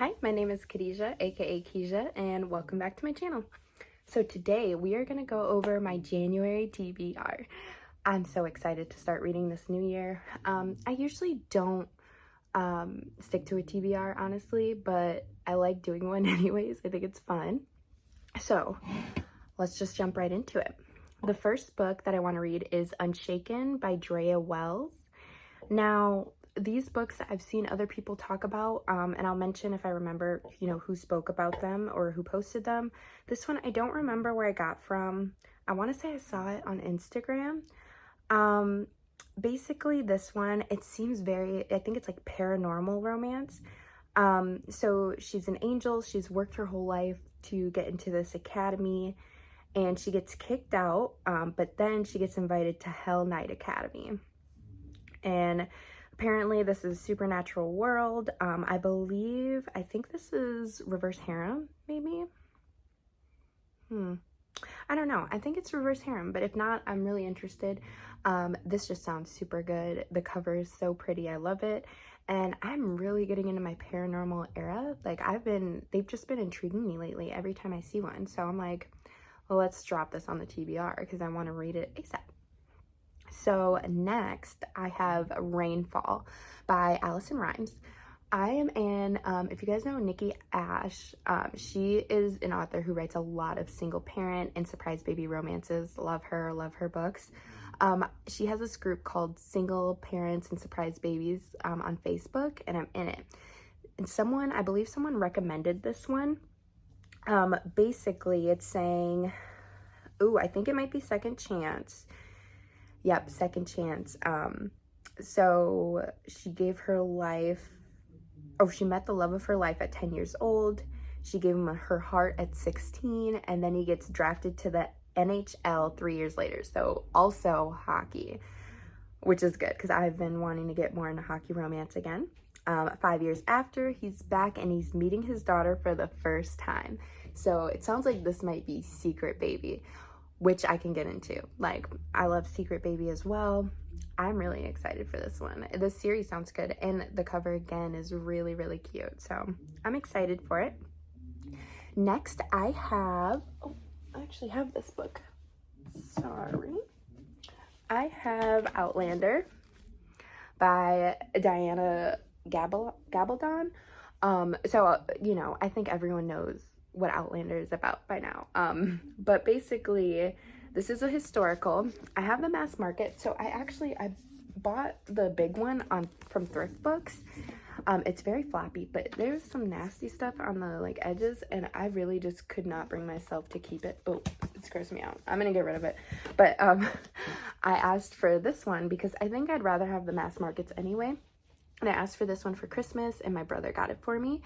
Hi, my name is Khadijah, aka Keisha, and welcome back to my channel. So today we are going to go over my January TBR. I'm so excited to start reading this new year. I usually don't stick to a TBR, honestly, but I like doing one anyways. I think it's fun. So let's just jump right into it. The first book that I want to read is Unshaken by Dreia. Now, these books I've seen other people talk about, and I'll mention if I remember, who spoke about them or who posted them. This one, I don't remember where I got from. I want to say I saw it on Instagram. Basically, this one, it seems I think it's like paranormal romance. So she's an angel. She's worked her whole life to get into this academy, and she gets kicked out, but then she gets invited to Hell Knight Academy. And apparently this is a supernatural world. I think this is reverse harem, maybe? I don't know. I think it's reverse harem, but if not, I'm really interested. This just sounds super good. The cover is so pretty. I love it. And I'm really getting into my paranormal era. Like, they've just been intriguing me lately every time I see one. So I'm like, well, let's drop this on the TBR because I want to read it ASAP. So next I have Rainfall by Alison. I am if you guys know Nikki Ash, she is an author who writes a lot of single parent and surprise baby romances. Love her books. She has this group called Single Parents and Surprise Babies on Facebook, and I'm in it. And I believe someone recommended this one. Basically it's saying, I think it might be Second Chance. Yep, Second Chance. So she gave her life, she met the love of her life at 10 years old. She gave him her heart at 16, and then he gets drafted to the NHL 3 years later. So also hockey, which is good because I've been wanting to get more into hockey romance again. 5 years after, he's back and he's meeting his daughter for the first time. So it sounds like this might be Secret Baby, which I can get into. Like, I love Secret Baby as well. I'm really excited for this one. The series sounds good, and the cover again is really, really cute. So I'm excited for it. Next, I actually have this book. Sorry. I have Outlander by Diana Gabaldon. I think everyone knows what Outlander is about by now. But basically, this is a historical. I have the mass market, so I bought the big one from Thrift Books. It's very floppy, but there's some nasty stuff on the edges, and I really just could not bring myself to keep it. Oh, it's grossing me out. I'm gonna get rid of it. But I asked for this one because I think I'd rather have the mass markets anyway. And I asked for this one for Christmas, and my brother got it for me.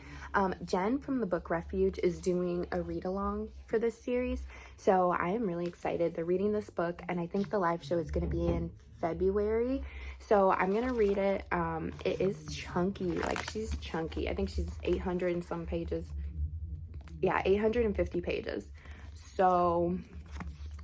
Jenn from the book Refuge is doing a read-along for this series, so I am really excited. They're reading this book, and I think the live show is going to be in February, so I'm going to read it. It is chunky. She's chunky. I think she's 800 and some pages. Yeah, 850 pages. So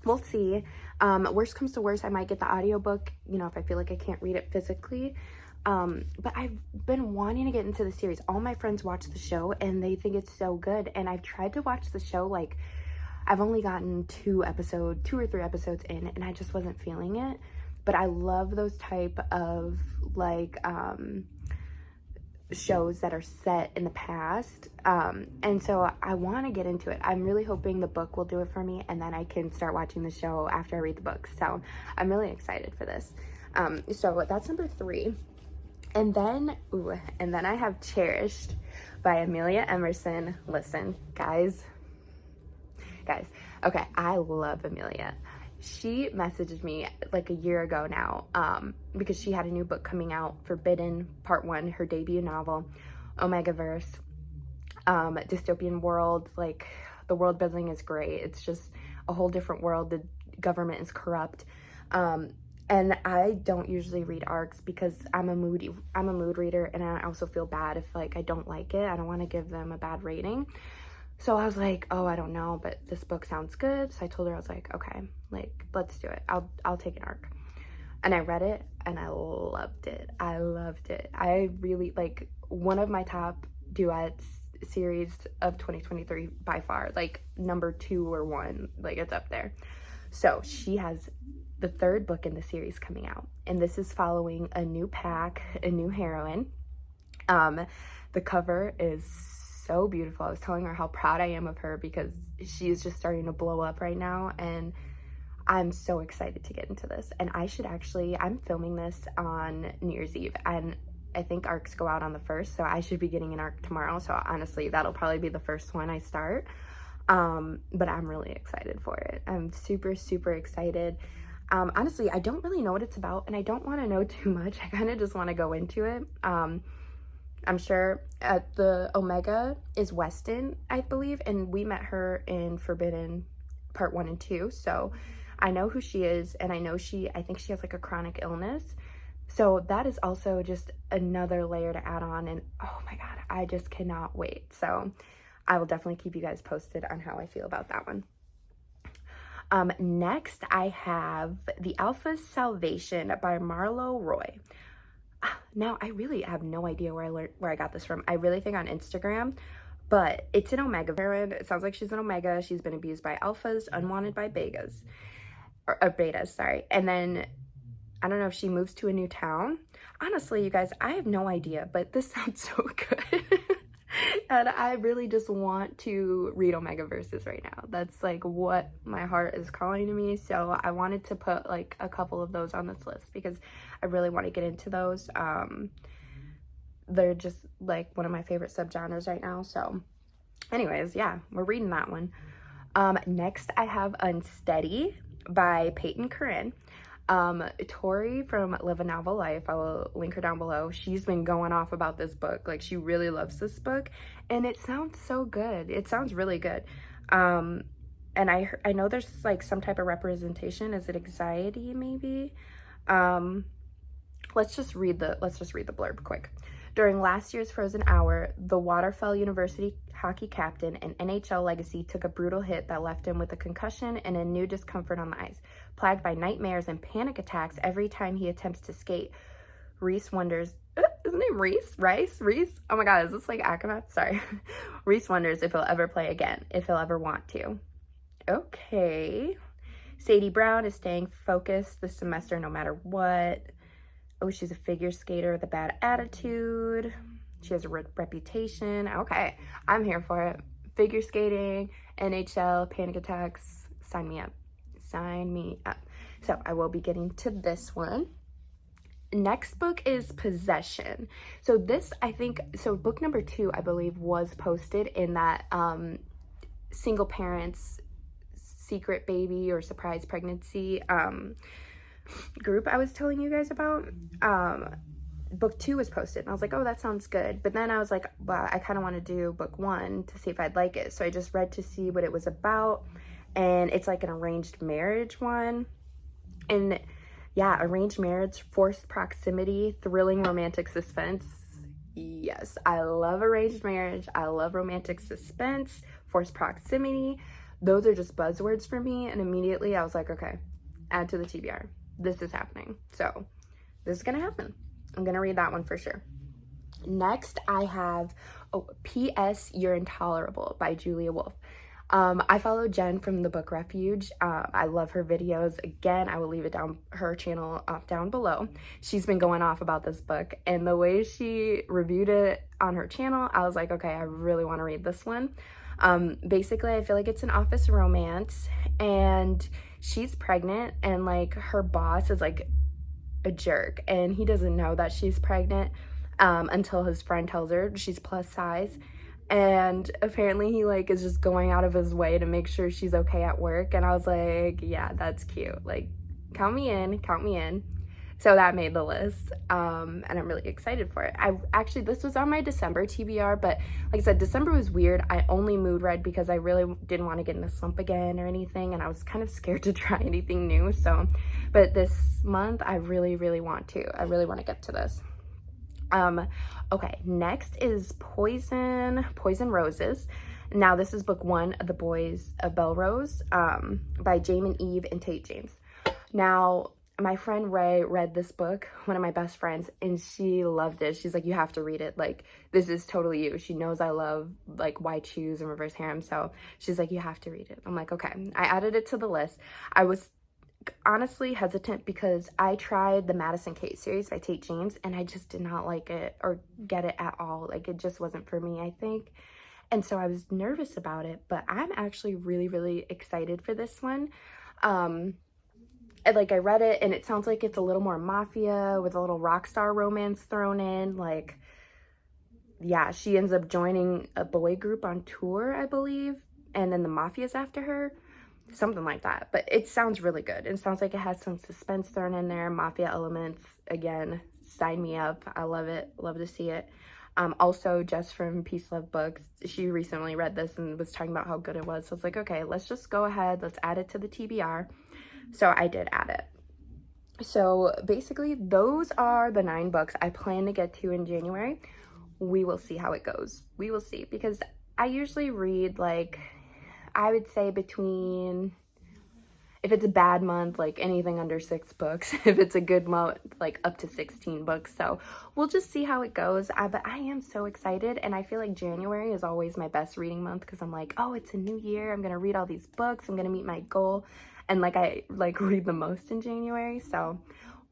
we'll see. Worst comes to worst, I might get the audiobook, if I feel like I can't read it physically. But I've been wanting to get into the series. All my friends watch the show and they think it's so good, and I've tried to watch the show. I've only gotten 2 or 3 episodes in, and I just wasn't feeling it. But I love those type of shows that are set in the past, and so I want to get into it. I'm really hoping the book will do it for me, and then I can start watching the show after I read the book. So I'm really excited for this. So that's number 3. And then I have Cherished by Amelia Emerson. Listen, guys, okay, I love Amelia. She messaged me a year ago now, because she had a new book coming out, Forbidden Part 1, her debut novel, Omegaverse, dystopian world. The world building is great. It's just a whole different world. The government is corrupt. And I don't usually read ARCs because I'm a mood reader, and I also feel bad if I don't like it. I don't want to give them a bad rating. So I was like, I don't know, but this book sounds good. So I told her, I was like, okay, let's do it. I'll take an ARC. And I read it and I loved it. I really, one of my top duets series of 2023 by far, like number 2 or 1, like it's up there. So she has the 3rd book in the series coming out, and this is following a new pack, a new heroine. The cover is so beautiful. I was telling her how proud I am of her because she's just starting to blow up right now, and I'm so excited to get into this. And I'm filming this on New Year's Eve, and I think arcs go out on the 1st, so I should be getting an arc tomorrow. So honestly, that'll probably be the first one I start. But I'm really excited for it. I'm super, super excited. Honestly, I don't really know what it's about, and I don't want to know too much. I kind of just want to go into it. I'm sure the Omega is Weston, I believe, and we met her in Forbidden Part 1 and 2, so I know who she is, and I think she has like a chronic illness, so that is also just another layer to add on, and oh my god, I just cannot wait. So I will definitely keep you guys posted on how I feel about that one. Next, I have The Alpha's Salvation by Marlowe Roy. Now, I really have no idea where I got this from. I really think on Instagram, but it's an Omegaverse. It sounds like she's an Omega. She's been abused by alphas, unwanted by betas. Or betas, sorry. And then, I don't know if she moves to a new town. Honestly, you guys, I have no idea, but this sounds so good. And I really just want to read Omegaverses right now. That's like what my heart is calling to me. So I wanted to put like a couple of those on this list because I really want to get into those. They're just like one of my favorite subgenres right now. So anyways, yeah, we're reading that one. Next I have Unsteady by Peyton, Corinne. Tori from Live a Novel Life, I will link her down below. She's been going off about this book. Like, she really loves this book, and it sounds so good. It sounds really good. And I know there's like some type of representation. Is it anxiety maybe? Let's just read the blurb quick. During last year's Frozen Hour, the Waterfall University hockey captain and NHL legacy took a brutal hit that left him with a concussion and a new discomfort on the ice. Plagued by nightmares and panic attacks every time he attempts to skate, Reese wonders, is his name Reese? Reese? Oh my god, is this like Akamath? Sorry. Reese wonders if he'll ever play again, if he'll ever want to. Okay. Sadie Brown is staying focused this semester no matter what. Oh, she's a figure skater with a bad attitude. She has a reputation. Okay, I'm here for it. Figure skating, NHL, panic attacks. Sign me up. Sign me up. So I will be getting to this one. Next book is Possession. So this, I think, so book number 2, I believe, was posted in that single parents secret baby or surprise pregnancy group I was telling you guys about. Book 2 was posted, and I was like, oh, that sounds good. But then I was like, well, I kind of want to do book 1 to see if I'd like it. So I just read to see what it was about, and it's like an arranged marriage one. And yeah, arranged marriage, forced proximity, thrilling romantic suspense. Yes, I love arranged marriage. I love romantic suspense, forced proximity. Those are just buzzwords for me. And immediately I was like, okay, add to the TBR. This is happening. So this is going to happen. I'm going to read that one for sure. Next, I have P.S. You're Intolerable by Julia Wolf. I follow Jenn from the Book Refuge. I love her videos. Again, I will leave it down, her channel down below. She's been going off about this book, and the way she reviewed it on her channel, I was like, okay, I really want to read this one. Basically, I feel like it's an office romance, and she's pregnant, and like her boss is like a jerk, and he doesn't know that she's pregnant until his friend tells her she's plus size. And apparently he like is just going out of his way to make sure she's okay at work. And I was like, yeah, that's cute. Like, count me in. So that made the list. And I'm really excited for it. This was on my December TBR, but like I said, December was weird. I only mood read because I really didn't want to get in a slump again or anything. And I was kind of scared to try anything new. So, but this month I really, really want to. I really want to get to this. Okay, next is Poison Roses. Now this is book 1 of The Boys of Belrose, by Jaymin, Eve, and Tate James. Now, my friend Ray read this book, one of my best friends, and she loved it. She's like, you have to read it. Like, this is totally you. She knows I love like wide shoes and reverse harem. So she's like, you have to read it. I'm like, okay. I added it to the list. I was honestly hesitant because I tried the Madison Kate series by Tate James and I just did not like it or get it at all. Like, it just wasn't for me, I think. And so I was nervous about it, but I'm actually really, really excited for this one. I read it and it sounds like it's a little more mafia with a little rock star romance thrown in. Like, yeah, she ends up joining a boy group on tour, I believe, and then the mafia's after her, something like that. But it sounds really good. It sounds like it has some suspense thrown in there, mafia elements. Again, sign me up. I love it. Love to see it. Also, Jess from Peace Love Books, she recently read this and was talking about how good it was. So it's like, okay, let's just go ahead. Let's add it to the TBR. So I did add it. So basically, those are the 9 books I plan to get to in January. We will see how it goes. We will see, because I usually read, like, I would say between, if it's a bad month, like anything under 6 books. If it's a good month, like up to 16 books. So we'll just see how it goes. But I am so excited, and I feel like January is always my best reading month because I'm like, oh, it's a new year. I'm gonna read all these books. I'm gonna meet my goal. And like, I like read the most in January. So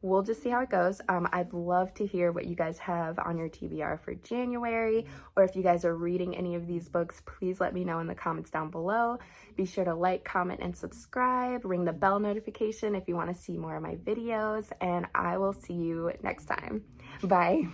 we'll just see how it goes. I'd love to hear what you guys have on your TBR for January, or if you guys are reading any of these books, please let me know in the comments down below. Be sure to like, comment, and subscribe. Ring the bell notification if you want to see more of my videos, and I will see you next time. Bye.